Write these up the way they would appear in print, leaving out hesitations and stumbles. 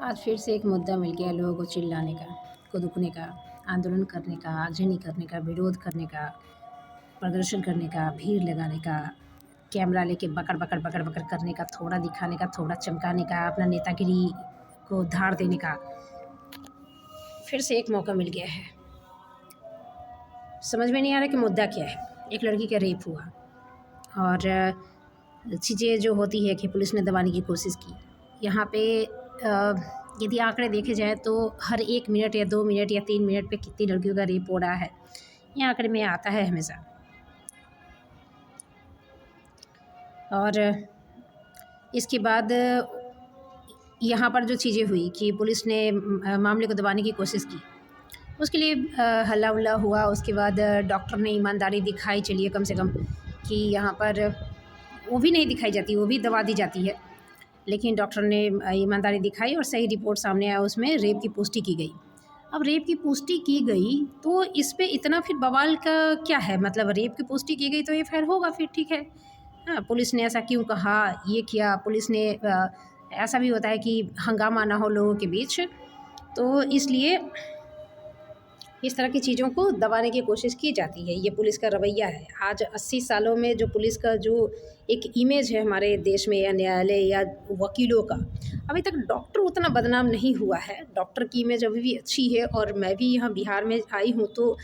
आज फिर से एक मुद्दा मिल गया लोगों को चिल्लाने का, कूदने का, आंदोलन करने का, आगजनी करने का, विरोध करने का, प्रदर्शन करने का, भीड़ लगाने का, कैमरा लेके बकर बकर बकर बकर करने का, थोड़ा दिखाने का, थोड़ा चमकाने का, अपना नेतागिरी को धार देने का। फिर से एक मौका मिल गया है। समझ में नहीं आ रहा कि मुद्दा क्या है। एक लड़की का रेप हुआ और चीज़ें जो होती है कि पुलिस ने दबाने की कोशिश की। यहाँ पे यदि आंकड़े देखे जाएँ तो हर 1 मिनट या 2 मिनट या 3 मिनट पे कितनी लड़कियों का रेप हो रहा है, ये आंकड़े में आता है हमेशा। और इसके बाद यहाँ पर जो चीज़ें हुई कि पुलिस ने मामले को दबाने की कोशिश की, उसके लिए हल्ला उल्ला हुआ। उसके बाद डॉक्टर ने ईमानदारी दिखाई, चलिए कम से कम, कि यहाँ पर वो भी नहीं दिखाई जाती, वो भी दबा दी जाती है, लेकिन डॉक्टर ने ईमानदारी दिखाई और सही रिपोर्ट सामने आया, उसमें रेप की पुष्टि की गई। अब रेप की पुष्टि की गई तो इस पे इतना फिर बवाल का क्या है? मतलब रेप की पुष्टि की गई तो एफआईआर होगा, फिर ठीक है। हाँ, पुलिस ने ऐसा क्यों कहा, ये किया पुलिस ने, ऐसा भी होता है कि हंगामा ना हो लोगों के बीच, तो इसलिए इस तरह की चीज़ों को दबाने की कोशिश की जाती है। ये पुलिस का रवैया है। आज 80 सालों में जो पुलिस का जो एक इमेज है हमारे देश में, या न्यायालय या वकीलों का, अभी तक डॉक्टर उतना बदनाम नहीं हुआ है। डॉक्टर की इमेज अभी भी अच्छी है। और मैं भी यहाँ बिहार में आई हूँ तो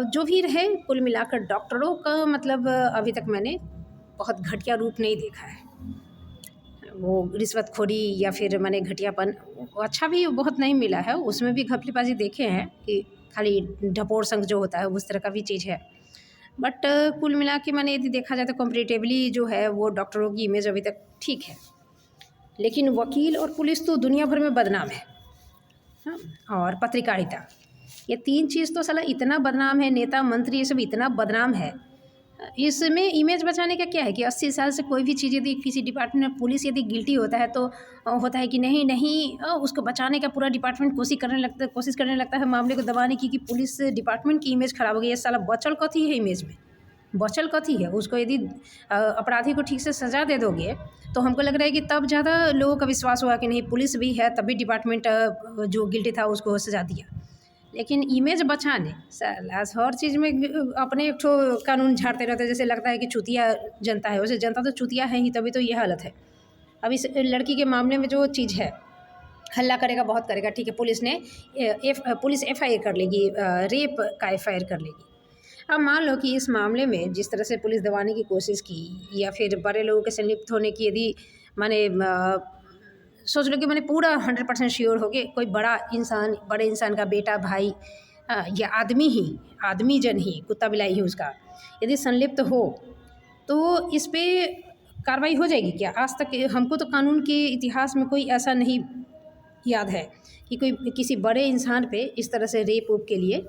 जो भी रहे, कुल मिलाकर डॉक्टरों का मतलब अभी तक मैंने बहुत घटिया रूप नहीं देखा है। वो रिश्वतखोरी या फिर माने घटियापन अच्छा भी बहुत नहीं मिला है। उसमें भी घपलेबाजी देखे हैं कि खाली ढपोर संघ जो होता है उस तरह का भी चीज़ है। बट कुल मिला के मैंने यदि देखा जाए तो कंपैरेटिवली जो है वो डॉक्टरों की इमेज अभी तक ठीक है। लेकिन वकील और पुलिस तो दुनिया भर में बदनाम है। हाँ, और पत्रकारिता, ये 3 चीज़ तो साला इतना बदनाम है। नेता मंत्री ये सब इतना बदनाम है। इसमें इमेज बचाने का क्या है कि 80 साल से कोई भी चीज़ यदि किसी डिपार्टमेंट में पुलिस यदि गिल्टी होता है तो होता है कि नहीं नहीं, उसको बचाने का पूरा डिपार्टमेंट कोशिश करने लगता है मामले को दबाने की, पुलिस डिपार्टमेंट की इमेज ख़राब हो गई है। साला बचल कथी है इमेज में, बचल कथी है? उसको यदि अपराधी को ठीक से सज़ा दे दोगे तो हमको लग रहा है कि तब ज़्यादा लोगों का विश्वास होगा कि नहीं पुलिस भी है, तभी डिपार्टमेंट जो गिल्टी था उसको सज़ा दिया। लेकिन इमेज बचाने साला हर चीज़ में अपने एक ठो कानून झाड़ते रहते हैं। जैसे लगता है कि चूतिया जनता है, वैसे जनता तो चूतिया है ही, तभी तो ये हालत है। अब इस लड़की के मामले में जो चीज़ है, हल्ला करेगा बहुत करेगा, ठीक है, पुलिस एफआईआर कर लेगी, रेप का एफआईआर कर लेगी। अब मान लो कि इस मामले में जिस तरह से पुलिस दबाने की कोशिश की या फिर बड़े लोगों के संलिप्त होने की, यदि माने सोच लो कि मैंने पूरा 100% श्योर हो के कोई बड़े इंसान का बेटा, भाई, या आदमी जन ही, कुत्ता बिलाई ही उसका यदि संलिप्त हो तो इस पे कार्रवाई हो जाएगी क्या? आज तक हमको तो कानून के इतिहास में कोई ऐसा नहीं याद है कि कोई किसी बड़े इंसान पे इस तरह से रेप के लिए,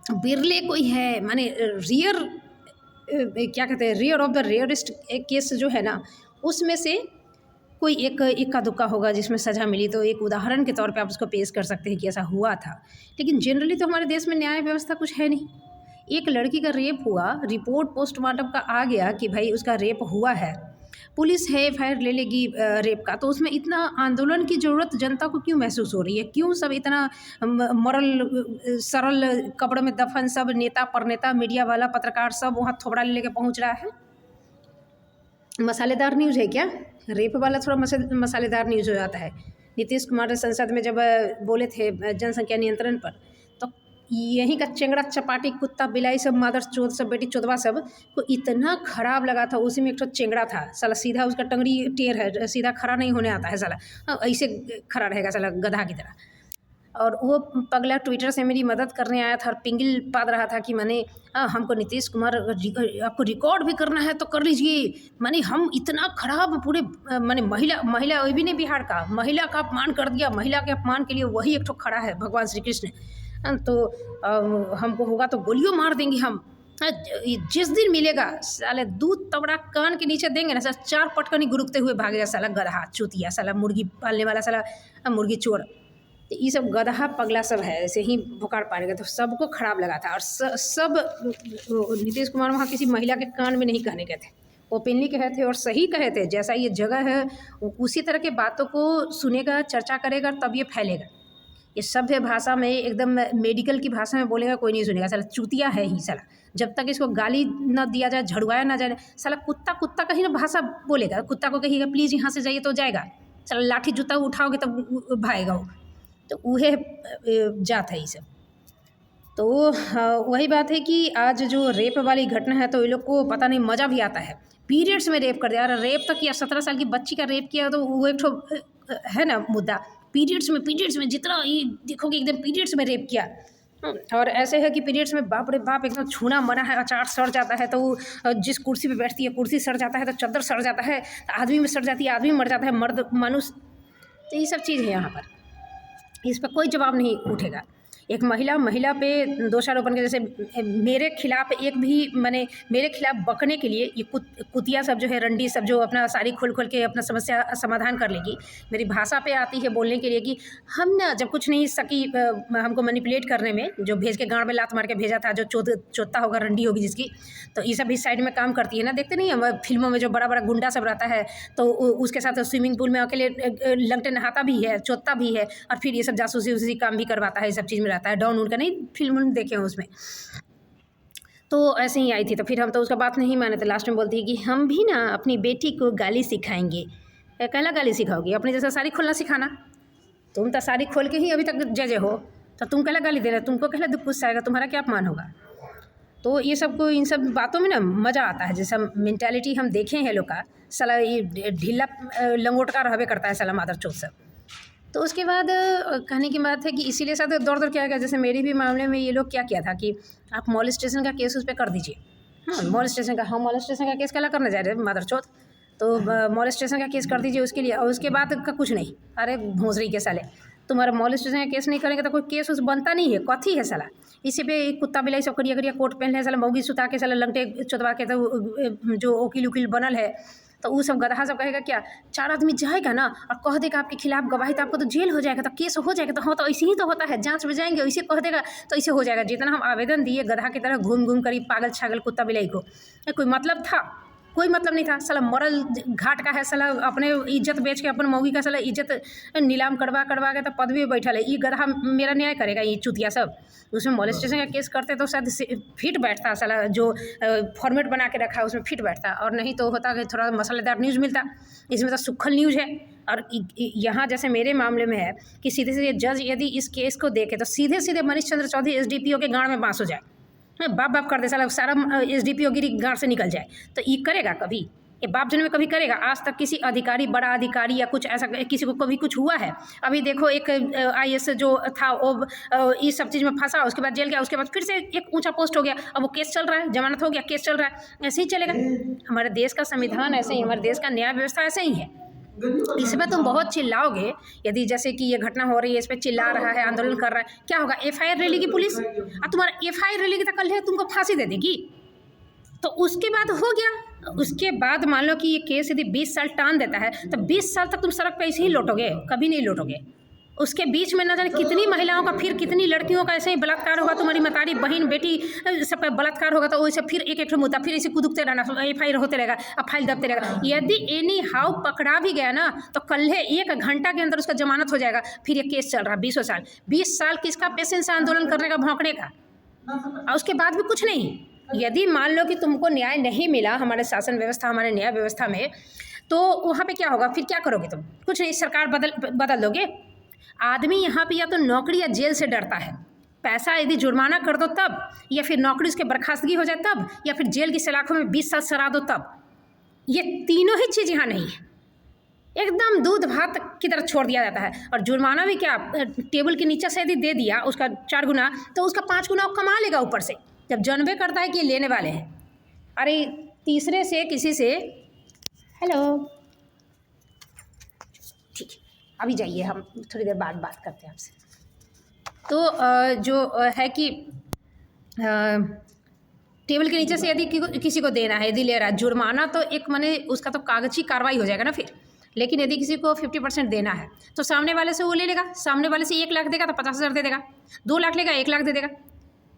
बिरले कोई है, माने क्या कहते हैं, रेयर ऑफ द रेयरेस्ट एक केस जो है ना, उसमें से कोई एक इक्का दुक्का होगा जिसमें सज़ा मिली, तो एक उदाहरण के तौर पे आप उसको पेश कर सकते हैं कि ऐसा हुआ था। लेकिन जनरली तो हमारे देश में न्याय व्यवस्था कुछ है नहीं। एक लड़की का रेप हुआ, रिपोर्ट पोस्टमार्टम का आ गया कि भाई उसका रेप हुआ है, पुलिस है एफआईआर ले लेगी रेप का, तो उसमें इतना आंदोलन की ज़रूरत जनता को क्यों महसूस हो रही है? क्यों सब इतना मरल सरल कब्र में दफन सब नेता परनेता, मीडिया वाला, पत्रकार सब वहाँ थोबड़ा ले लेके पहुँच रहा है? मसालेदार न्यूज़ है क्या? रेप वाला थोड़ा मसालेदार न्यूज़ हो जाता है। नीतीश कुमार संसद में जब बोले थे जनसंख्या नियंत्रण पर, तो यहीं का चेंगड़ा चपाटी कुत्ता बिलाई सब, मादर चोद सब, बेटी चोदवा सब को इतना खराब लगा था। उसी में एक ठो चेंगड़ा था साला, सीधा उसका टंगड़ी टेढ़ है, सीधा खड़ा नहीं होने आता है साला, ऐसे खड़ा रहेगा साला गधा की तरह। और वो पगला ट्विटर से मेरी मदद करने आया था और पिंगल पाद रहा था कि माने हमको नीतीश कुमार आपको रिकॉर्ड भी करना है तो कर लीजिए, माने हम इतना खराब पूरे माने महिला वो भी नहीं, बिहार का महिला का अपमान कर दिया, महिला के अपमान के लिए वही एक ठो खड़ा है भगवान श्री कृष्ण। तो हमको होगा तो गोलियों मार देंगे हम। जिस दिन मिलेगा साले दूध तबड़ा कान के नीचे देंगे ना, साला 4 पटकनी गुरुकते हुए भागेगा साला गधा चूतिया, साला मुर्गी पालने वाला, साला मुर्गी चोर। तो ये सब गधा पगला सब है, ऐसे ही भुकार पाएगा, तो सबको खराब लगा था। और सब नीतीश कुमार वहाँ किसी महिला के कान में नहीं कहने गए थे, ओपनली कहे थे और सही कहे थे। जैसा ये जगह है उसी तरह के बातों को सुनेगा, चर्चा करेगा, तब ये फैलेगा। ये सभ्य भाषा में एकदम मेडिकल की भाषा में बोलेगा, कोई नहीं सुनेगा। साला चूतिया है ही साला। जब तक इसको गाली न दिया जाए, झड़वाया ना जाए, साला कुत्ता कुत्ता का ही ना भाषा बोलेगा। कुत्ता को कहिएगा प्लीज़ यहाँ से जाइए तो जाएगा। साला लाठी जूता उठाओगे तब भागेगा वो। तो वह जात है ये सब। तो वही बात है कि आज जो रेप वाली घटना है, तो ये लोग को पता नहीं मज़ा भी आता है। पीरियड्स में रेप कर दिया। अरे रेप तक किया, 17 साल की बच्ची का रेप किया, तो वो एक ठो है ना मुद्दा। पीरियड्स में जितना ये देखोगे एकदम पीरियड्स में रेप किया। और ऐसे है कि पीरियड्स में बाप रे बाप एकदम छूना मना है। अचार सड़ जाता है तो जिस कुर्सी पे बैठती है कुर्सी सड़ जाता है, तो चादर सड़ जाता है, तो आदमी में सड़ जाती है, आदमी मर जाता है, मर्द मनुष्य। तो ये सब चीज़ है यहाँ पर। इस पर कोई जवाब नहीं उठेगा। एक महिला पे दोषारोपण के जैसे मेरे खिलाफ एक भी मेरे खिलाफ बकने के लिए ये कुतिया सब जो है, रंडी सब जो अपना सारी खोल के अपना समस्या समाधान कर लेगी। मेरी भाषा पे आती है बोलने के लिए कि हम ना जब कुछ नहीं सकी हमको मैनिपुलेट करने में, जो भेज के गाँव में लात मार के भेजा था, जो चोता होगा, रंडी होगी जिसकी, तो ये सब भी साइड में काम करती है ना। देखते नहीं है फिल्मों में जो बड़ा बड़ा गुंडा सब रहता है, तो उसके साथ स्विमिंग पूल में अकेले लंगटे नहाता भी है, चोता भी है, और फिर ये सब जासूसी उसी काम भी करवाता है। ये सब चीज़ में रहता है। डॉन उनका नहीं फिल्म देखे हैं उसमें। तो ऐसे ही आई थी, तो फिर हम तो उसका बात नहीं माने थे। लास्ट में बोलती है कि हम भी ना अपनी बेटी को गाली सिखाएंगे। कहला गाली सिखाओगी? अपने जैसा साड़ी खोलना सिखाना। तुम तो साड़ी खोल के ही अभी तक जजे हो, तो तुम कहला गाली दे रहे? तुमको कहला दुख गुस्सा आएगा? तुम्हारा क्या अपमान होगा? तो ये सब को इन सब बातों में ना मज़ा आता है। जैसा मेंटालिटी हम देखे हैं लोग का, साला ये ढीला लंगोटका रहबे करता है साला मादर चोद सब। तो उसके बाद कहने की बात है कि इसीलिए साथ दौड़ क्या गया। जैसे मेरे भी मामले में ये लोग क्या किया था कि आप मॉलेस्टेशन का केस उस पर कर दीजिए। हाँ, मॉलेस्टेशन का केस क्या करने जा रहे हैं मादर चौथ? तो मॉलेस्टेशन का केस कर दीजिए उसके लिए, और उसके बाद का कुछ नहीं। अरे भोंसरी के साले, तुम्हारा मॉलेस्टेशन का केस नहीं करेंगे तो कोई केस उस बनता नहीं है। कथी है साला? इसी पे कुत्ता बिलाई सब करिया कोट पहन ले साला, मौगी सुता के साला लंगटे चुतवा के, तो जो वकील उकील बनल है, तो वो सब गधा सब कहेगा क्या? 4 आदमी जाएगा ना और कह देगा आपके खिलाफ गवाही, तो आपको तो जेल हो जाएगा, तो केस हो जाएगा। तो हाँ, तो ऐसे ही तो होता है, जांच में जाएंगे वैसे कह देगा तो ऐसे हो जाएगा। जितना हम आवेदन दिए गधा की तरह घूम करी पागल छागल कुत्ता बिलाई को, कोई मतलब था? कोई मतलब नहीं था। साला मरल घाट का है साला, अपने इज्जत बेच के अपन मौगी का साला इज्जत नीलाम करवा के तो पदवी बैठल है। ये गधा मेरा न्याय करेगा? ये चुतिया सब। उसमें मॉलेस्टेशन का केस करते तो शायद फिट बैठता साला, जो फॉर्मेट बना के रखा है उसमें फिट बैठता, और नहीं तो होता कि थोड़ा मसालेदार न्यूज़ मिलता। इसमें तो सुखल न्यूज़ है। और यहाँ जैसे मेरे मामले में है कि सीधे सीधे जज यदि इस केस को देखे तो सीधे सीधे मनीष चंद्र चौधरी SDPO के गाँड में बांस हो जाए, बाप कर दे साला, सारा SDPO गिरी गाँड से निकल जाए। तो ये करेगा कभी? ये बाप जन में कभी करेगा? आज तक किसी अधिकारी, बड़ा अधिकारी या कुछ ऐसा किसी को कभी कुछ हुआ है? अभी देखो एक IAS जो था वो इस सब चीज़ में फंसा, उसके बाद जेल गया, उसके बाद फिर से एक ऊंचा पोस्ट हो गया, अब वो केस चल रहा है, जमानत हो गया, केस चल रहा है। ऐसे ही चलेगा। हमारे देश का संविधान ऐसे ही, हमारे देश का न्याय व्यवस्था ऐसे ही है। इस पर तुम बहुत चिल्लाओगे, यदि जैसे कि ये घटना हो रही है, इस पर चिल्ला रहा है, आंदोलन कर रहा है, क्या होगा? FIR ले लेगी पुलिस, और तुम्हारा FIR ले लेगी तो कल है तुमको फांसी दे देगी। तो उसके बाद हो गया। उसके बाद मान लो कि ये केस यदि 20 साल टान देता है, तो 20 साल तक तुम सड़क पर ऐसे ही लौटोगे? कभी नहीं लौटोगे। उसके बीच में न जाने कितनी महिलाओं का, फिर कितनी लड़कियों का ऐसे ही बलात्कार होगा। तुम्हारी मतारी बहन बेटी सबका बलात्कार होगा, तो वैसे फिर एक मुद्दा, फिर ऐसे कुदकते रहना, FIR होते रहेगा, अब फाइल दबते रहेगा। यदि एनी हाउ पकड़ा भी गया ना, तो कल है 1 घंटा के अंदर उसका जमानत हो जाएगा। फिर ये केस चल रहा 20 साल। 20 साल किसका पेशेंस है आंदोलन करने का, भौंकने का? और उसके बाद भी कुछ नहीं। यदि मान लो कि तुमको न्याय नहीं मिला हमारे शासन व्यवस्था, हमारे न्याय व्यवस्था में, तो वहाँ पे क्या होगा? फिर क्या करोगे तुम? कुछ नहीं, सरकार बदल दोगे। आदमी यहाँ पे या तो नौकरी या जेल से डरता है। पैसा यदि जुर्माना कर दो तब, या फिर नौकरी उसके बर्खास्तगी हो जाए तब, या फिर जेल की सलाखों में 20 साल सड़ा दो तब। ये तीनों ही चीज़ यहाँ नहीं है। एकदम दूध भात की तरह छोड़ दिया जाता है। और जुर्माना भी क्या, टेबल के नीचे से यदि दे दिया उसका 4 गुना, तो उसका 5 गुना वो कमा लेगा ऊपर से, जब जानबे करता है कि ये लेने वाले हैं। अरे तीसरे से किसी से हेलो, ठीक है अभी जाइए, हम थोड़ी देर बाद बात करते हैं आपसे। तो जो है कि टेबल के नीचे से यदि किसी को देना है, यदि ले रहा है जुर्माना, तो एक माने उसका तो कागजी कार्रवाई हो जाएगा ना फिर। लेकिन यदि किसी को 50% देना है तो सामने वाले से वो ले लेगा। सामने वाले से 1 लाख देगा तो 50,000 दे देगा, 2 लाख लेगा 1 लाख दे देगा।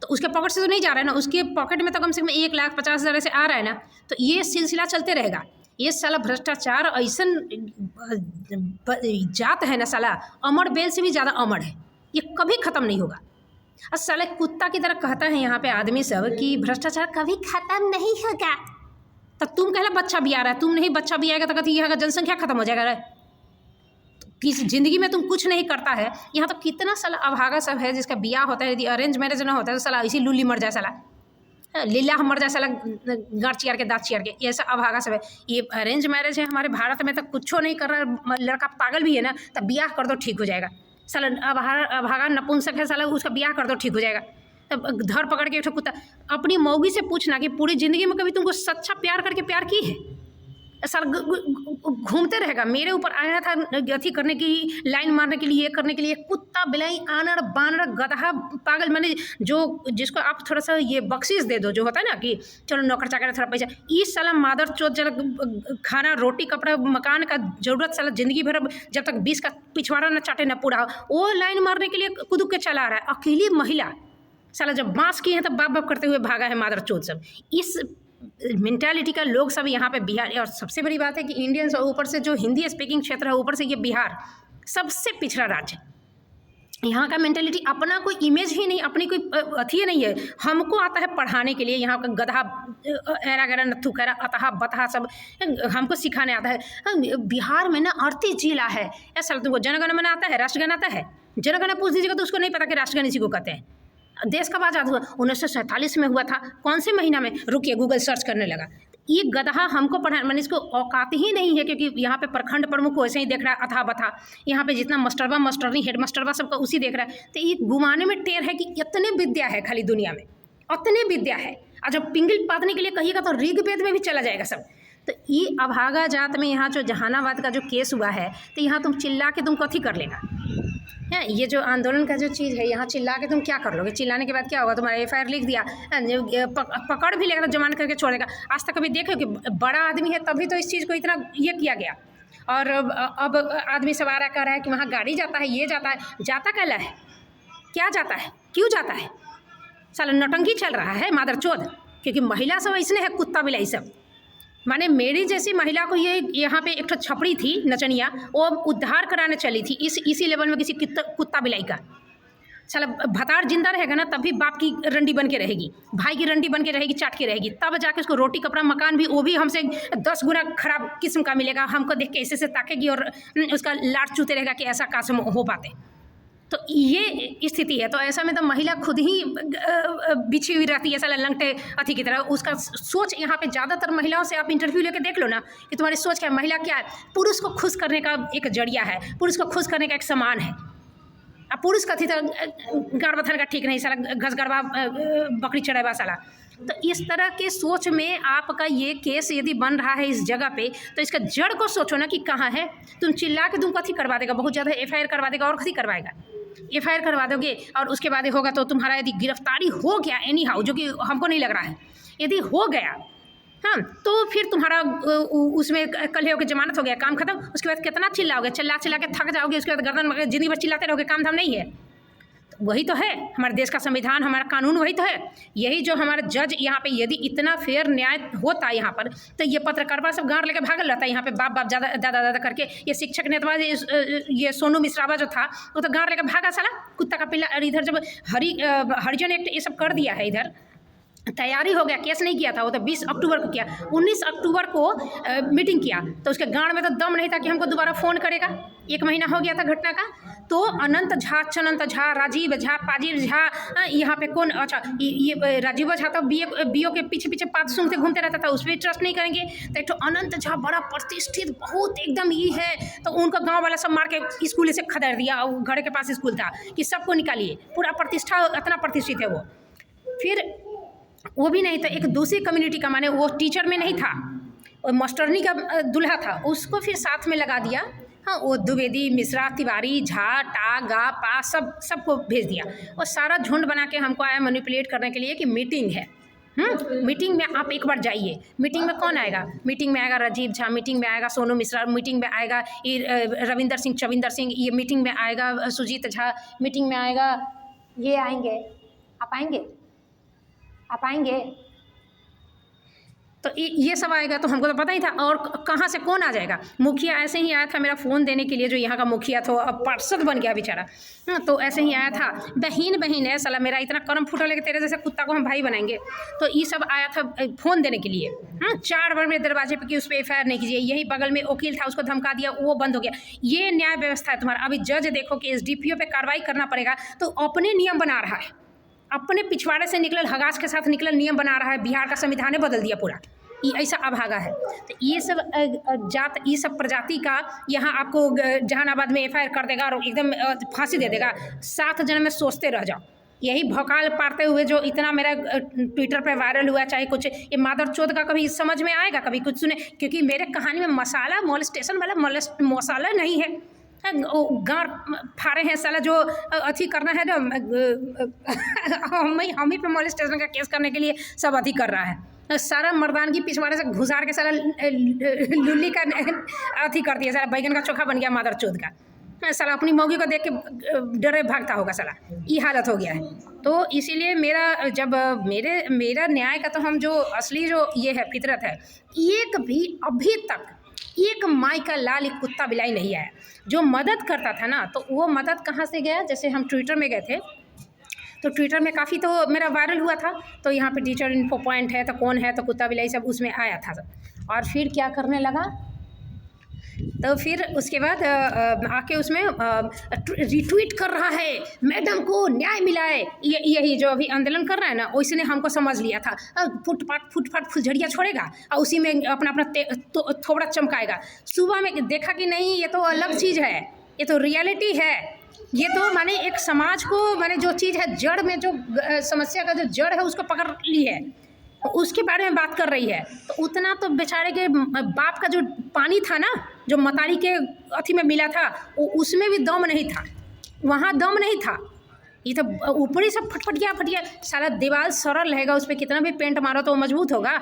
तो उसके पॉकेट से तो नहीं जा रहा है ना, उसके पॉकेट में तो कम से कम 1,50,000 से आ रहा है ना। तो ये सिलसिला चलते रहेगा। ये साला भ्रष्टाचार ऐसा जात है ना साला, अमर बेल से भी ज़्यादा अमर है, ये कभी ख़त्म नहीं होगा। और साले कुत्ता की तरह कहता है यहाँ पे आदमी सब कि भ्रष्टाचार कभी ख़त्म नहीं होगा। तो तुम कहला बच्चा भी आ रहा है, तुम नहीं बच्चा भी आएगा तो कहती यहाँ का जनसंख्या खत्म हो जाएगा रे। किसी ज़िंदगी में तुम कुछ नहीं करता है। यहाँ तो कितना साला अभागा सब है जिसका ब्याह होता है, यदि अरेंज मैरिज ना होता है तो साला इसी लूली मर जाए, साला लीला मर जाए, साला गाँठ चियार के दाँत चियार के, ये सब अभागा सब है। ये अरेंज मैरिज है हमारे भारत में तो कुछ नहीं कर रहा, लड़का पागल भी है ना तो ब्याह कर दो ठीक हो जाएगा। साला अभागा नपुंसक है साला, उसका ब्याह कर दो ठीक हो जाएगा। तब धर पकड़ के कुत्ता अपनी मौगी से पूछना कि पूरी ज़िंदगी में कभी तुमको सच्चा प्यार करके प्यार की है? साल घूमते रहेगा मेरे ऊपर आया था अथी करने की, लाइन मारने के लिए, ये करने के लिए। कुत्ता बिलाई आनर बानर गधा पागल, मैंने जो जिसको आप थोड़ा सा ये बख्शीश दे दो, जो होता है ना कि चलो नौकर चाकर थोड़ा पैसा, इस साला मादर चोत जब खाना रोटी कपड़ा मकान का जरूरत साला ज़िंदगी भर जब तक 20 का पिछवाड़ा न चाटे न पूरा, वो लाइन मारने के लिए कुदुक के चला रहा है। अकेली महिला साला जब बाँस की है तब बाप बाप करते हुए भागा है मादर चोत सब। इस मेंटालिटी का लोग सब यहाँ पे बिहार, और सबसे बड़ी बात है कि इंडियंस और ऊपर से जो हिंदी स्पीकिंग क्षेत्र है, ऊपर से ये बिहार सबसे पिछड़ा राज्य। यहाँ का मेंटालिटी अपना कोई इमेज ही नहीं, अपनी कोई अथी नहीं है। हमको आता है पढ़ाने के लिए, यहाँ का गधा ऐरा गैरा नत्थु खैरा अतहा बतहा सब हमको सिखाने आता है। बिहार में ना 38 जिला है। ऐसा तुमको जनगण मन आता है, राष्ट्रगान आता है? जनगण पूछ दीजिएगा तो उसको नहीं पता कि राष्ट्रगान इसी को कहते हैं। देश कब आज़ाद हुआ? 1947 में हुआ था। कौन से महीना में? रुकिए गूगल सर्च करने लगा। ये गधा हमको पढ़ा, मैंने इसको औकात ही नहीं है, क्योंकि यहाँ पे प्रखंड प्रमुख वैसे ही देख रहा है अथा बथा, यहाँ पे जितना मास्टरबा मास्टरनी हेड मास्टरबा सबका उसी देख रहा है। तो ये घुमाने में टेर है कि इतने विद्या है खाली दुनिया में, इतने विद्या है। और जब पिंगल पातने के लिए कहिएगा तो ऋग्वेद में भी चला जाएगा सब। तो ये अभागा जात में यहाँ जो जहानाबाद का जो केस हुआ है, तो यहाँ तुम चिल्ला के तुम कथी कर लेगा है? ये जो आंदोलन का जो चीज़ है, यहाँ चिल्ला के तुम क्या कर लोगे? चिल्लाने के बाद क्या होगा? तुम्हारा FIR लिख दिया, पकड़ भी लेगा तो जमानत करके छोड़ देगा। आज तक कभी देखो कि बड़ा आदमी है तभी तो इस चीज़ को इतना ये किया गया। और अब आदमी सब आ रहा कह रहा है कि वहाँ गाड़ी जाता है, ये जाता है। जाता कहला है? क्या जाता है? क्यों जाता है? साला नौटंकी चल रहा है मादर चोद, क्योंकि महिला सब ऐसने है कुत्ता बिलाई सब। माने मेरी जैसी महिला को ये यहाँ पे एक छपड़ी थी नचनिया, वो उद्धार कराने चली थी इसी लेवल में किसी कुत्ता बिलाई का। साला भतार जिंदा रहेगा ना तब भी बाप की रंडी बन के रहेगी, भाई की रंडी बन के रहेगी, चाट के रहेगी, तब जाके उसको रोटी कपड़ा मकान भी वो भी हमसे 10 गुना खराब किस्म का मिलेगा। हमको देख के ऐसे से ताकेगी और उसका लाट चूते रहेगा कि ऐसा कासम हो पाते। तो ये स्थिति है। तो ऐसा में तो महिला खुद ही बिछी हुई रहती है साला लंगटे अथी की तरह। उसका सोच यहाँ पे ज़्यादातर महिलाओं से आप इंटरव्यू लेके देख लो ना कि तुम्हारी सोच क्या है, महिला क्या है? पुरुष को खुश करने का एक जरिया है, पुरुष को खुश करने का एक सामान है। अब पुरुष कथी तो गर्भथन का ठीक नहीं, साला घस गरबा बकरी चढ़ावा साला। तो इस तरह के सोच में आपका ये केस यदि बन रहा है इस जगह पे, तो इसका जड़ को सोचो ना कि कहाँ है। तुम चिल्ला के तुम कथी करवा देगा? बहुत ज़्यादा FIR करवा देगा और कथी करवाएगा? FIR करवा दोगे और उसके बाद होगा तो तुम्हारा यदि गिरफ्तारी हो गया एनी हाउ, जो कि हमको नहीं लग रहा है, यदि हो गया हाँ, तो फिर तुम्हारा उसमें कल हो के जमानत हो गया, काम खत्म। उसके बाद कितना चिल्लाओगे? चिल्ला के थक जाओगे, उसके बाद गर्दन जिंदगी भर चिल्लाते रहोगे, काम धाम नहीं है। तो वही तो है हमारे देश का संविधान, हमारा कानून वही तो है। यही जो हमारा जज यहाँ पे यदि इतना फेयर न्याय होता है यहाँ पर, तो ये पत्रकार सब गाँव लेके भागल रहता है यहाँ पे बाप बाप दादा करके। ये शिक्षक नेता ये सोनू मिश्रावा जो था वो तो गाँव लेके भागा साला कुत्ता का पिल्ला। और इधर जब हरिजन एक्ट ये सब कर दिया है, इधर तैयारी हो गया, केस नहीं किया था वो तो 20 अक्टूबर को किया, 19 अक्टूबर को मीटिंग किया, तो उसके गांड में तो दम नहीं था कि हमको दोबारा फ़ोन करेगा। 1 महीना हो गया था घटना का। तो अनंत झा, चनंत झा, राजीव झा, पाजीव झा, यहाँ पे कौन, अच्छा ये राजीव झा तो BO के पीछे पात सूंघते घूमते रहता था, उस पर ट्रस्ट नहीं करेंगे। तो एक तो अनंत झा बड़ा प्रतिष्ठित बहुत एकदम ये है, तो उनका गाँव वाला सब मार के स्कूल से खदेड़ दिया। घर के पास स्कूल था कि सबको निकालिए, पूरा प्रतिष्ठा इतना प्रतिष्ठित है वो। फिर वो भी नहीं था, एक दूसरी कम्युनिटी का, माने वो टीचर में नहीं था, और मास्टरनी का दूल्हा था, उसको फिर साथ में लगा दिया। हाँ, वो द्विवेदी, मिश्रा, तिवारी, झा, टा, गा, पा सबको भेज दिया। और सारा झुंड बना के हमको आया मैनिपुलेट करने के लिए कि मीटिंग है। मीटिंग में आप एक बार जाइए। मीटिंग में कौन आएगा? मीटिंग में आएगा राजीव झा, मीटिंग में आएगा सोनू मिश्रा, मीटिंग में आएगा ये रविंदर सिंह, चविंदर सिंह, ये मीटिंग में आएगा सुजीत झा, मीटिंग में आएगा ये आएंगे। आप आएंगे? आप आएंगे? तो ये सब आएगा तो हमको तो पता ही था। और कहाँ से कौन आ जाएगा? मुखिया ऐसे ही आया था मेरा फ़ोन देने के लिए, जो यहाँ का मुखिया था, अब पार्षद बन गया बेचारा। तो ऐसे ही आया था, बहन है साला, मेरा इतना कर्म फूटा लेके तेरे जैसे कुत्ता को हम भाई बनाएंगे। तो ये सब आया था फ़ोन देने के लिए। 4 बार मेरे दरवाजे पे कि उस पर FIR नहीं कीजिए। यही बगल में वकील था, उसको धमका दिया, वो बंद हो गया। ये न्याय व्यवस्था है तुम्हारा। अभी जज देखो कि SDPO पे कार्रवाई करना पड़ेगा, तो अपने नियम बना रहा है, अपने पिछवाड़े से निकलल हगास के साथ निकलल नियम बना रहा है। बिहार का संविधान बदल दिया पूरा, ये ऐसा अभागा है। तो ये सब जात, ये सब प्रजाति का यहाँ आपको जहानाबाद में FIR कर देगा और एकदम फांसी दे देगा। 7 जन्म में सोचते रह जाओ। यही भौकाल पारते हुए जो इतना मेरा ट्विटर पे वायरल हुआ, चाहे कुछ, ये मादर चौथ का कभी समझ में आएगा, कभी कुछ सुने? क्योंकि मेरे कहानी में मसाला मोलेस्टेशन वाला मसाला नहीं है। गार फाड़े हैं साला, जो अथी करना है ना, हम ही पे मोलेस्टेशन का केस करने के लिए सब अथी कर रहा है। सारा मर्दानगी पिछवाड़े से घुसार के सारा लुल्ली का अथी कर दिया, सारा बैगन का चोखा बन गया मादर चौथ का। साला अपनी मौगी को देख के डरे भागता होगा साला, ये हालत हो गया है। तो इसीलिए मेरा न्याय का तो हम जो असली जो ये है फितरत है, एक भी अभी तक एक माई का लाल एक कुत्ता बिलाई नहीं आया जो मदद करता था ना। तो वो मदद कहाँ से गया? जैसे हम ट्विटर में गए थे, तो ट्विटर में काफ़ी तो मेरा वायरल हुआ था, तो यहाँ पे टीचर इन्फो पॉइंट है, तो कौन है, तो कुत्ता बिलाई सब उसमें आया था सब। और फिर क्या करने लगा, तो फिर उसके बाद आके उसमें रिट्वीट कर रहा है, मैडम को न्याय मिला है। यही जो अभी आंदोलन कर रहा है ना, उसने हमको समझ लिया था। फुटपाट फुलझड़िया छोड़ेगा और उसी में अपना थोड़ा चमकाएगा। सुबह में देखा कि नहीं, ये तो अलग चीज़ है, ये तो रियलिटी है। ये तो माने एक समाज को, माने जो चीज़ है जड़ में, जो समस्या का जो जड़ है उसको पकड़ ली है, उसके बारे में बात कर रही है। तो उतना तो बेचारे के बाप का जो पानी था ना, जो मतारी के अथी में मिला था, उसमें भी दम नहीं था, वहाँ दम नहीं था। ये तो ऊपरी सब फटिया सारा दीवार सरल रहेगा, उस पर कितना भी पेंट मारो तो वो मजबूत होगा।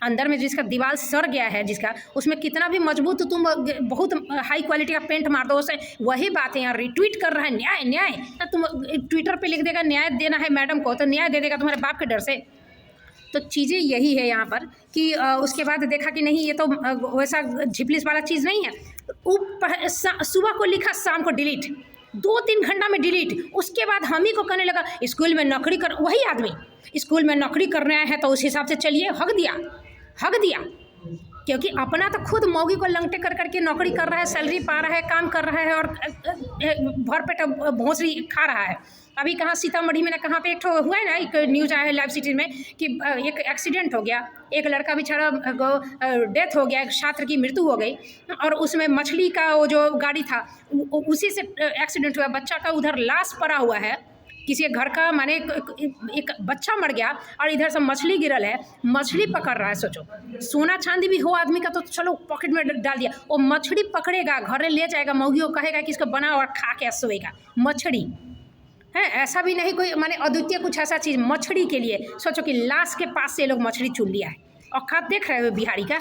अंदर में जिसका दीवार सर गया है, जिसका उसमें कितना भी मजबूत, तो तुम बहुत हाई क्वालिटी का पेंट मार दो उसे। वही बात है, यहाँ रिट्वीट कर रहा है न्याय न्याय। तो तुम ट्विटर पे लिख देगा न्याय देना है मैडम को, तो न्याय दे देगा तुम्हारे बाप के डर से। तो चीज़ें यही है यहाँ पर कि उसके बाद देखा कि नहीं, ये तो वैसा झिपलिस वाला चीज़ नहीं है। सुबह को लिखा, शाम को डिलीट, 2-3 घंटा में डिलीट। उसके बाद हम ही को कहने लगा स्कूल में नौकरी कर, वही आदमी स्कूल में नौकरी करने आया है तो उस हिसाब से चलिए। हक दिया क्योंकि अपना तो खुद मौगी को लंगटे कर करके नौकरी कर रहा है, सैलरी पा रहा है, काम कर रहा है और भरपेट भोंसड़ी खा रहा है। अभी कहाँ सीतामढ़ी में ना कहाँ पे एक ठो हुआ है ना, एक न्यूज़ आया है लाइव सिटी में कि एक एक्सीडेंट हो गया, एक लड़का बेचारा डेथ हो गया, एक छात्र की मृत्यु हो गई। और उसमें मछली का वो जो गाड़ी था उसी से एक्सीडेंट हुआ। बच्चा का उधर लाश पड़ा हुआ है, किसी घर का, माने एक बच्चा मर गया और इधर से मछली गिरल है, मछली पकड़ रहा है। सोचो, सोना चांदी भी हो आदमी का तो चलो पॉकेट में डाल दिया, वो मछली पकड़ेगा, घर ले जाएगा, मौगी को कहेगा कि इसको बना और खा के सोएगा। मछली है, ऐसा भी नहीं कोई माने अद्वितीय कुछ ऐसा चीज़ मछली के लिए। सोचो कि लाश के पास से लोग मछली चुन लिया है। और खाद देख रहे हो बिहारी का,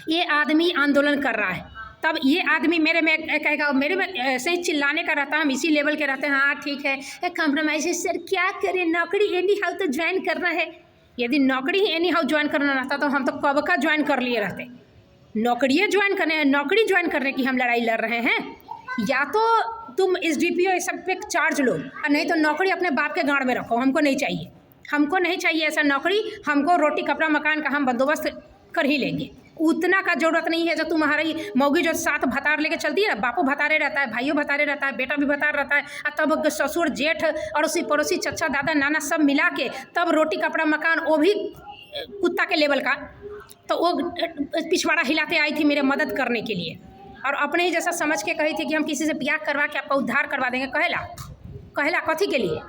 ये आदमी आंदोलन कर रहा है, तब ये आदमी मेरे में कहेगा, मेरे में ऐसे ही चिल्लाने का रहता है, हम इसी लेवल के रहते हैं। हाँ ठीक है, कंप्रोमाइज सर, क्या करें, नौकरी एनी हाउ तो ज्वाइन करना है। यदि नौकरी ही एनी हाउ ज्वाइन करना रहता तो हम तो कब का ज्वाइन कर लिए रहते। नौकरी ज्वाइन करने की हम लड़ाई लड़ रहे हैं। या तो तुम SDPO सब पे चार्ज लो, और नहीं तो नौकरी अपने बाप के गाँव में रखो। हमको नहीं चाहिए ऐसा नौकरी। हमको रोटी कपड़ा मकान का हम बंदोबस्त कर ही लेंगे, उतना का जरूरत नहीं है। जो तुम्हारी मौगी जो साथ भतार लेके चलती है ना, बापू भतारे रहता है, भाइयों भतारे रहता है, बेटा भी भतार रहता है, और तब ससुर जेठ और उसी पड़ोसी चचा दादा नाना सब मिला के तब रोटी कपड़ा मकान, वो भी कुत्ता के लेवल का। तो वो पिछवाड़ा हिलाते आई थी मेरे मदद करने के लिए, और अपने ही जैसा समझ के कही थी कि हम किसी से ब्याह करवा के आपका उद्धार करवा देंगे। कहेला कथी के लिए?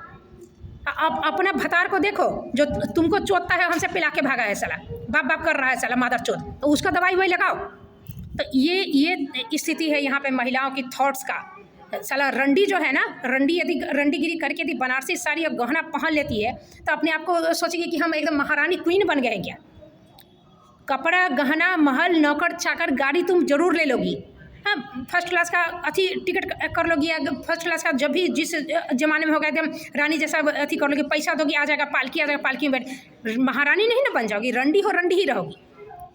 अब अपना भतार को देखो जो तुमको चोतता है, हमसे पिला के भागा है साला, बाप कर रहा है साला मादर चोत, तो उसका दवाई वही लगाओ। तो ये स्थिति है यहाँ पे महिलाओं की थॉट्स का। साला रंडी जो है ना, यदि रंडीगिरी करके यदि बनारसी साड़ी और गहना पहन लेती है तो अपने आप को सोचेगी कि हम एकदम महारानी क्वीन बन गए हैं क्या। कपड़ा गहना महल नौकर चाकर गाड़ी तुम जरूर ले लोगी, हाँ, फर्स्ट क्लास का अथी टिकट कर लोगी, फर्स्ट क्लास का जब भी जिस ज़माने में होगा एकदम रानी जैसा अथी कर लोगी, पैसा दोगी आ जाएगा पालकी में बैठ, महारानी नहीं ना बन जाओगी, रंडी ही रहोगी।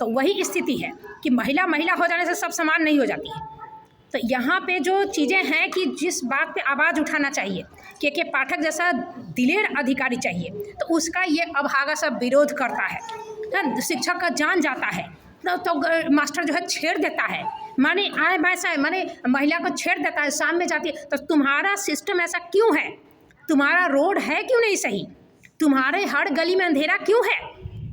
तो वही स्थिति है कि महिला हो जाने से सब समान नहीं हो जाती है। तो यहाँ पे जो चीज़ें हैं कि जिस बात पे आवाज़ उठाना चाहिए, के पाठक जैसा दिलेर अधिकारी चाहिए, तो उसका ये अभागा सब विरोध करता है। शिक्षक का जान जाता है तो मास्टर जो है छेड़ देता है, माने आए वैसा है, माने महिला को छेड़ देता है, सामने जाती है। तो तुम्हारा सिस्टम ऐसा क्यों है? तुम्हारा रोड है क्यों नहीं सही? तुम्हारे हर गली में अंधेरा क्यों है?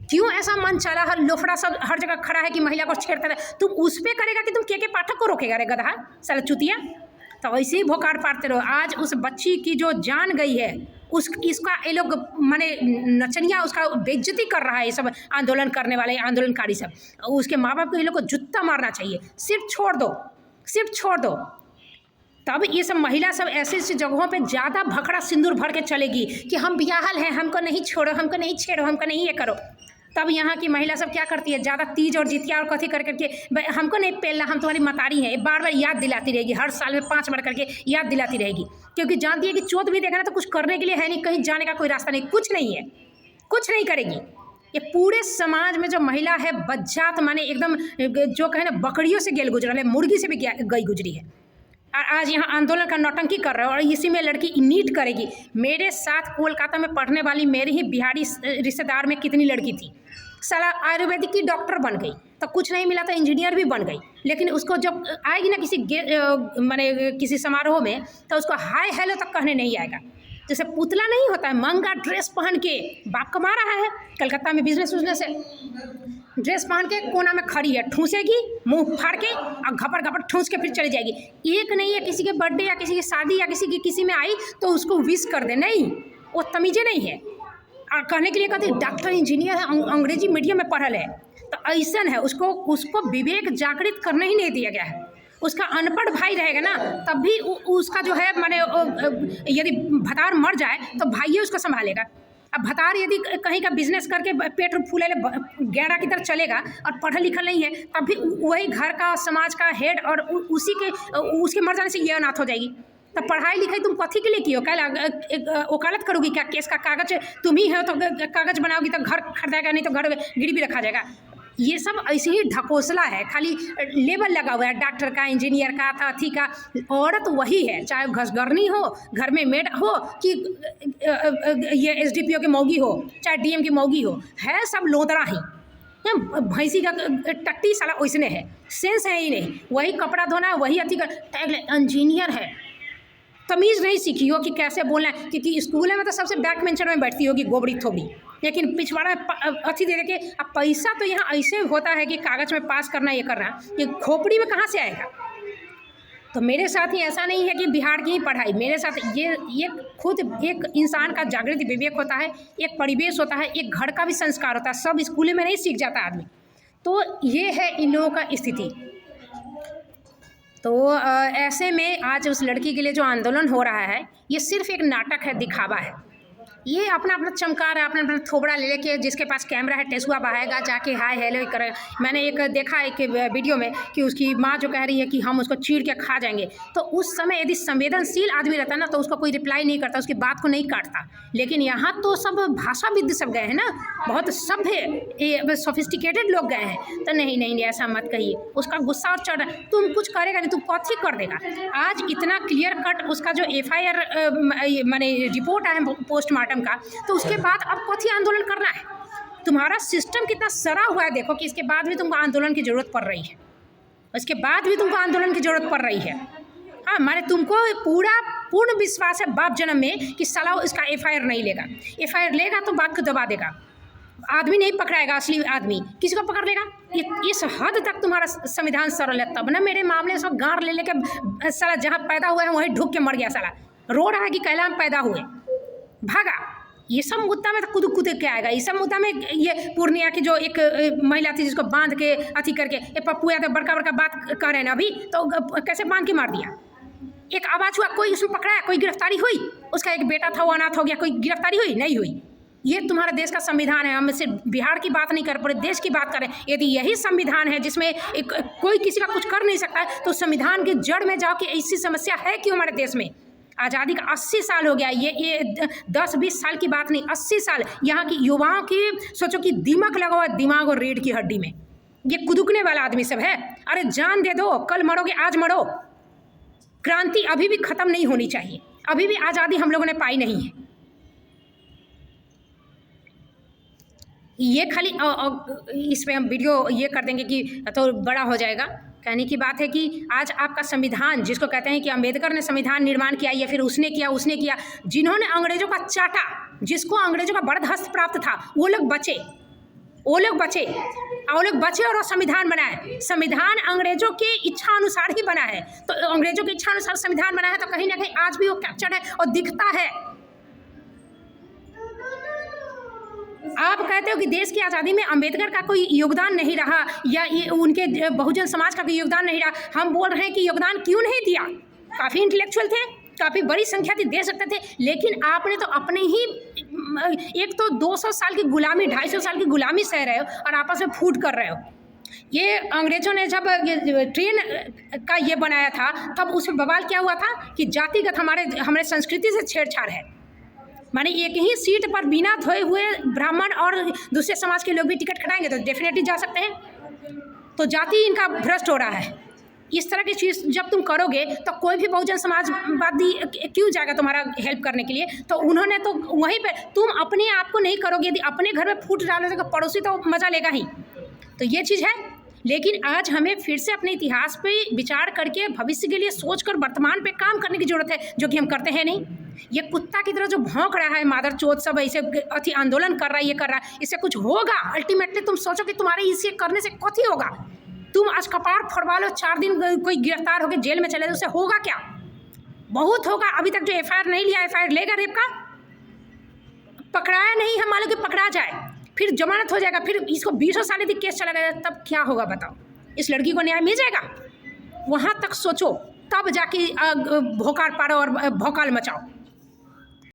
क्यों ऐसा मन चला, हर लोफड़ा सब हर जगह खड़ा है कि महिला को छेड़ता है? तुम उस पर करेगा कि तुम के पाठक को रोकेगा? रे गधा साला चुतिया। तो वैसे ही भोकार पाड़ते रहो। आज उस बच्ची की जो जान गई है इसका ये लोग माने नचनिया उसका बेइज्जती कर रहा है, ये सब आंदोलन करने वाले आंदोलनकारी सब। उसके माँ बाप को ये लोग को जूता मारना चाहिए। सिर्फ छोड़ दो तब ये सब महिला सब ऐसे जगहों पे ज़्यादा भखड़ा सिंदूर भर के चलेगी कि हम बियाहल हैं, हमको नहीं छोड़ो, हमको नहीं छेड़ो, हमको नहीं ये करो। तब यहाँ की महिला सब क्या करती है, ज़्यादा तीज और जितिया और कथी करके हमको नहीं पेलना, हम तुम्हारी मतारी हैं, बार बार याद दिलाती रहेगी, हर साल में 5 बार करके याद दिलाती रहेगी, क्योंकि जानती है कि चोट भी देखना तो कुछ करने के लिए है नहीं, कहीं जाने का कोई रास्ता नहीं, कुछ नहीं है, कुछ नहीं करेगी। ये पूरे समाज में जो महिला है बज्जात माने एकदम जो कहे ना बकरियों से गेल गुजरल है, मुर्गी से भी गई गुजरी है। और आज यहाँ आंदोलन का नौटंकी कर रहे हो और इसी में लड़की नीट करेगी। मेरे साथ कोलकाता में पढ़ने वाली मेरी ही बिहारी रिश्तेदार में कितनी लड़की थी, साला आयुर्वेदिक की डॉक्टर बन गई, तो कुछ नहीं मिला तो इंजीनियर भी बन गई। लेकिन उसको जब आएगी ना माने किसी समारोह में, तो उसको हाय हेलो तक कहने नहीं आएगा। जैसे पुतला नहीं होता है, महंगा ड्रेस पहन के बाप कमा रहा है, कलकत्ता में बिजनेस है, ड्रेस पहन के कोना में खड़ी है, ठूसेगी मुंह फाड़ के और घपड़ ठूस के फिर चली जाएगी। एक नहीं है किसी के बर्थडे या किसी की शादी या किसी में आई तो उसको विश कर दे, नहीं, वो तमीज़ें नहीं है। और कहने के लिए कहते डॉक्टर इंजीनियर है, अंग्रेजी मीडियम में पढ़ल है, तो ऐसा है उसको विवेक जागृत करने ही नहीं दिया गया है। उसका अनपढ़ भाई रहेगा ना तब भी उसका जो है माने यदि भतार मर जाए तो भाई उसको संभालेगा। अब भतार यदि कहीं का बिजनेस करके पेट फूले गैड़ा की तरह चलेगा और पढ़ा लिखा नहीं है, तब भी वही घर का समाज का हेड और उसके मर जाने से ये अनाथ हो जाएगी। तो पढ़ाई लिखाई तुम कथी के लिए की हो? कल वकालत करोगी क्या? केस का कागज तुम ही हो तो कागज बनाओगी तो घर खरीदेगा, नहीं तो घर गिरवी रखा जाएगा। ये सब ऐसे ही ढकोसला है, खाली लेबल लगा हुआ है डॉक्टर का, इंजीनियर का, अथी का। औरत वही है, चाहे घसगरनी हो, घर में मेड हो कि ये SDPO की मौगी हो, चाहे DM की मौगी हो, है सब लोदरा ही। भैंसी का टट्टी साला वैसने है, सेंस है ही नहीं। वही कपड़ा धोना, वही अथी का इंजीनियर है, तमीज़ नहीं सीखी हो कि कैसे बोलना है। क्योंकि स्कूल में तो सबसे बैक बेंचर में बैठती होगी गोबड़ी थोबी, लेकिन पिछवाड़ा अथी दे के। अब पैसा तो यहाँ ऐसे होता है कि कागज़ में पास करना, ये करना, ये खोपड़ी में कहाँ से आएगा? तो मेरे साथ ही ऐसा नहीं है कि बिहार की ही पढ़ाई, मेरे साथ ये खुद एक इंसान का जागृत विवेक होता है, एक परिवेश होता है, एक घर का भी संस्कार होता है, सब स्कूल में नहीं सीख जाता आदमी। तो ये है इन लोगों का स्थिति। तो ऐसे में आज उस लड़की के लिए जो आंदोलन हो रहा है, ये सिर्फ एक नाटक है, दिखावा है। ये अपना चमका रहा है, अपना थोबड़ा ले लेके, जिसके पास कैमरा है टेसुआ बहाएगा, जाके हाय हेलो करेगा। मैंने एक देखा एक वीडियो में कि उसकी माँ जो कह रही है कि हम उसको चीर के खा जाएंगे, तो उस समय यदि संवेदनशील आदमी रहता ना तो उसको कोई रिप्लाई नहीं करता, उसकी बात को नहीं काटता। लेकिन यहाँ तो सब भाषाविद सब गए हैं ना, बहुत सभ्य सोफिस्टिकेटेड लोग गए हैं, तो नहीं ऐसा मत कहिए। उसका गुस्सा और चढ़, तुम कुछ करेगा नहीं, तुम कथी कर देगा? आज इतना क्लियर कट उसका जो FIR माने रिपोर्ट आया पोस्टमार्टम का, तो उसके बाद अब कथी आंदोलन करना है? तुम्हारा सिस्टम कितना सड़ा हुआ है, देखो कि इसके बाद भी तुमको आंदोलन की जरूरत पड़ रही है, इसके बाद भी तुमको आंदोलन की जरूरत पड़ रही है। हाँ, माने तुमको पूर्ण विश्वास है बाप जन्म में कि साला इसका FIR नहीं लेगा, FIR लेगा तो बात को दबा देगा, आदमी नहीं पकड़ाएगा, असली आदमी किसी को पकड़ लेगा। इस हद तक तुम्हारा संविधान सरल है। तब ना मेरे मामले सब गार ले लेके साला जहाँ पैदा हुआ है वहीं ढुक के मर गया, साला रो रहा है कि कैला में पैदा हुए, भागा। ये सब मुद्दा में तो कूद के आएगा। इस सब मुद्दा में ये पूर्णिया की जो एक महिला थी जिसको बांध के अथी करके, ये पप्पू यादव बड़का बात कर रहे हैं ना अभी, तो कैसे बांध के मार दिया? एक आवाज़ हुआ, कोई उसमें पकड़ा, कोई गिरफ्तारी हुई? उसका एक बेटा था वो अनाथ हो गया, कोई गिरफ्तारी हुई? नहीं हुई। ये तुम्हारा देश का संविधान है। हम सिर्फ बिहार की बात नहीं कर, पूरे देश की बात करें। यदि यही संविधान है जिसमें कोई किसी का कुछ कर नहीं सकता है, तो संविधान की जड़ में जाओ कि ऐसी समस्या है क्यों हमारे देश में। आज़ादी का 80 साल हो गया, ये 10-20 साल की बात नहीं, 80 साल। यहाँ की युवाओं की सोचो कि दिमाग लगा हुआ दिमाग और रीढ़ की हड्डी में, ये कुदुकने वाला आदमी सब है। अरे जान दे दो, कल मरोगे आज मरो। क्रांति अभी भी खत्म नहीं होनी चाहिए, अभी भी आज़ादी हम लोगों ने पाई नहीं है। ये खाली इस पे हम वीडियो ये कर देंगे कि तो बड़ा हो जाएगा। कहने की बात है कि आज आपका संविधान, जिसको कहते हैं कि अंबेडकर ने संविधान निर्माण किया या फिर उसने किया, जिन्होंने अंग्रेजों का चाटा, जिसको अंग्रेजों का बर्दाश्त प्राप्त था, वो लोग बचे और वो संविधान बनाए। संविधान अंग्रेजों की इच्छा अनुसार ही बना है, तो अंग्रेजों की इच्छा अनुसार संविधान बना है, तो कहीं ना कहीं आज भी वो कैप्चर्ड है और दिखता है। आप कहते हो कि देश की आज़ादी में अंबेडकर का कोई योगदान नहीं रहा या ये उनके बहुजन समाज का कोई योगदान नहीं रहा। हम बोल रहे हैं कि योगदान क्यों नहीं दिया। काफ़ी इंटेलेक्चुअल थे, काफ़ी बड़ी संख्या थी, दे सकते थे, लेकिन आपने तो अपने ही एक तो 200 साल की गुलामी, 250 साल की गुलामी सह रहे हो और आपस में फूट कर रहे हो। ये अंग्रेजों ने जब ट्रेन का ये बनाया था, तब उसमें बवाल क्या हुआ था कि जातिगत हमारे संस्कृति से छेड़छाड़ है। माने एक ही सीट पर बिना धोए हुए ब्राह्मण और दूसरे समाज के लोग भी टिकट कटाएंगे तो डेफिनेटली जा सकते हैं। तो जाति इनका भ्रष्ट हो रहा है। इस तरह की चीज़ जब तुम करोगे तो कोई भी बहुजन समाजवादी क्यों जाएगा तुम्हारा हेल्प करने के लिए। तो उन्होंने तो वहीं पे, तुम अपने आप को नहीं करोगे, यदि अपने घर में फूट डालोगे तो पड़ोसी तो मज़ा लेगा ही। तो ये चीज़ है। लेकिन आज हमें फिर से अपने इतिहास पे विचार करके भविष्य के लिए सोचकर वर्तमान पे काम करने की ज़रूरत है, जो कि हम करते हैं नहीं। ये कुत्ता की तरह जो भौंक रहा है मादर चोद सब ऐसे अति आंदोलन कर रहा है, ये कर रहा है, इससे कुछ होगा अल्टीमेटली। तुम सोचो कि तुम्हारे इसे करने से कथी होगा। तुम आज कपार फोड़वा लो, 4 दिन कोई गिरफ्तार होकर जेल में चले जाए, उससे होगा क्या? बहुत होगा। अभी तक जो FIR नहीं लिया, FIR लेगा रेप का, पकड़ाया नहीं है, मान लो कि पकड़ा जाए, फिर जमानत हो जाएगा, फिर इसको 20 साल यदि केस चला गया, तब क्या होगा बताओ? इस लड़की को न्याय मिल जाएगा? वहाँ तक सोचो, तब जाके भोकाल पारो और भौकाल मचाओ।